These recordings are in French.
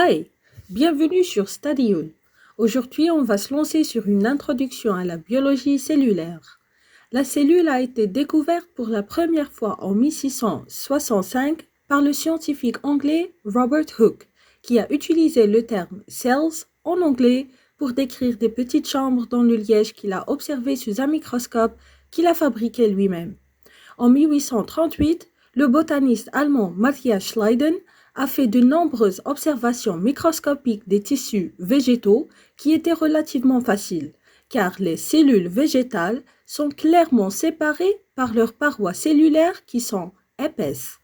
Hi, bienvenue sur Stadiol. Aujourd'hui, on va se lancer sur une introduction à la biologie cellulaire. La cellule a été découverte pour la première fois en 1665 par le scientifique anglais Robert Hooke, qui a utilisé le terme cells en anglais pour décrire des petites chambres dans le liège qu'il a observé sous un microscope qu'il a fabriqué lui-même. En 1838, le botaniste allemand Matthias Schleiden a fait de nombreuses observations microscopiques des tissus végétaux qui étaient relativement faciles, car les cellules végétales sont clairement séparées par leurs parois cellulaires qui sont épaisses.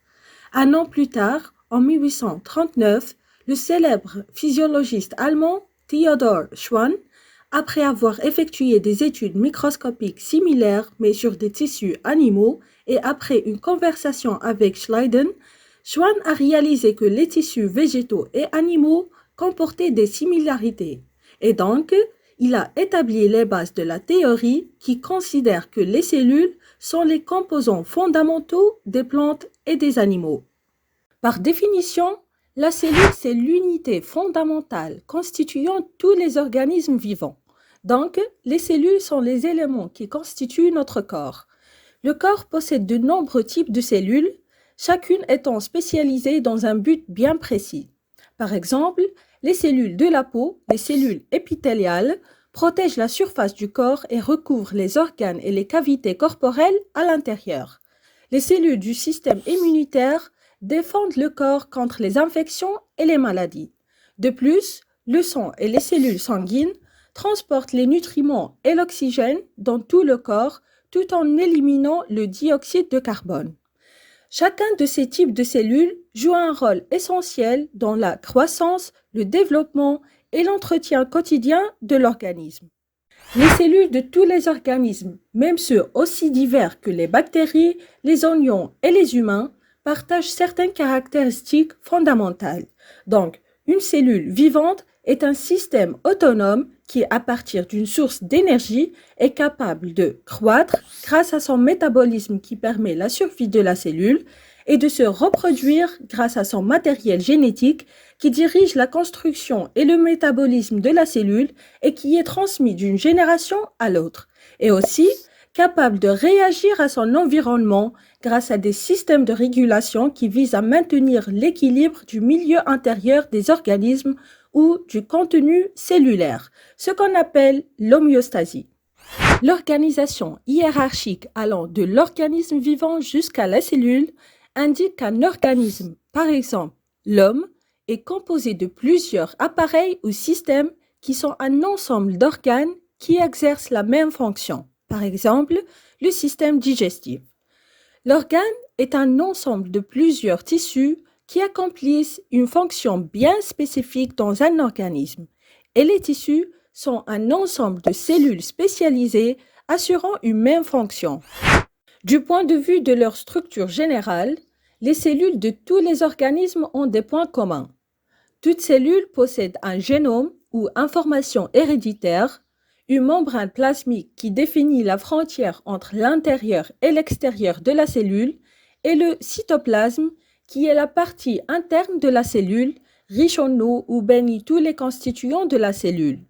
Un an plus tard, en 1839, le célèbre physiologiste allemand Theodor Schwann, après avoir effectué des études microscopiques similaires mais sur des tissus animaux et après une conversation avec Schleiden, Schwann a réalisé que les tissus végétaux et animaux comportaient des similarités. Et donc, il a établi les bases de la théorie qui considère que les cellules sont les composants fondamentaux des plantes et des animaux. Par définition, la cellule, c'est l'unité fondamentale constituant tous les organismes vivants. Donc, les cellules sont les éléments qui constituent notre corps. Le corps possède de nombreux types de cellules, chacune étant spécialisée dans un but bien précis. Par exemple, les cellules de la peau, les cellules épithéliales, protègent la surface du corps et recouvrent les organes et les cavités corporelles à l'intérieur. Les cellules du système immunitaire défendent le corps contre les infections et les maladies. De plus, le sang et les cellules sanguines transportent les nutriments et l'oxygène dans tout le corps tout en éliminant le dioxyde de carbone. Chacun de ces types de cellules joue un rôle essentiel dans la croissance, le développement et l'entretien quotidien de l'organisme. Les cellules de tous les organismes, même ceux aussi divers que les bactéries, les oignons et les humains, partagent certaines caractéristiques fondamentales. Donc, une cellule vivante est un système autonome qui, à partir d'une source d'énergie, est capable de croître grâce à son métabolisme qui permet la survie de la cellule et de se reproduire grâce à son matériel génétique qui dirige la construction et le métabolisme de la cellule et qui est transmis d'une génération à l'autre, et aussi capable de réagir à son environnement grâce à des systèmes de régulation qui visent à maintenir l'équilibre du milieu intérieur des organismes ou du contenu cellulaire, ce qu'on appelle l'homéostasie. L'organisation hiérarchique allant de l'organisme vivant jusqu'à la cellule indique qu'un organisme, par exemple l'homme, est composé de plusieurs appareils ou systèmes qui sont un ensemble d'organes qui exercent la même fonction. Par exemple, le système digestif. L'organe est un ensemble de plusieurs tissus qui accomplissent une fonction bien spécifique dans un organisme. Et les tissus sont un ensemble de cellules spécialisées assurant une même fonction. Du point de vue de leur structure générale, les cellules de tous les organismes ont des points communs. Toute cellule possède un génome ou information héréditaire, une membrane plasmique qui définit la frontière entre l'intérieur et l'extérieur de la cellule, et le cytoplasme qui est la partie interne de la cellule, riche en eau où baignent tous les constituants de la cellule.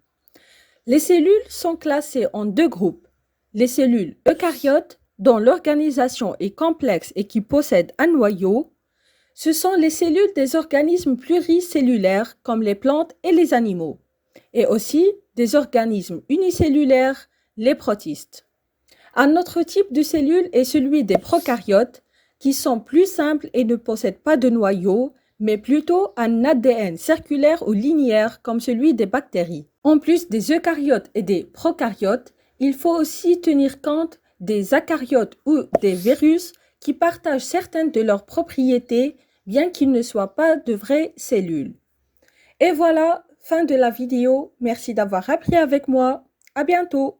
Les cellules sont classées en deux groupes. Les cellules eucaryotes, dont l'organisation est complexe et qui possèdent un noyau. Ce sont les cellules des organismes pluricellulaires comme les plantes et les animaux. Et aussi des organismes unicellulaires, les protistes. Un autre type de cellules est celui des prokaryotes, qui sont plus simples et ne possèdent pas de noyau, mais plutôt un ADN circulaire ou linéaire comme celui des bactéries. En plus des eucaryotes et des prokaryotes, il faut aussi tenir compte des acaryotes ou des virus qui partagent certaines de leurs propriétés, bien qu'ils ne soient pas de vraies cellules. Et voilà, fin de la vidéo. Merci d'avoir appris avec moi. À bientôt.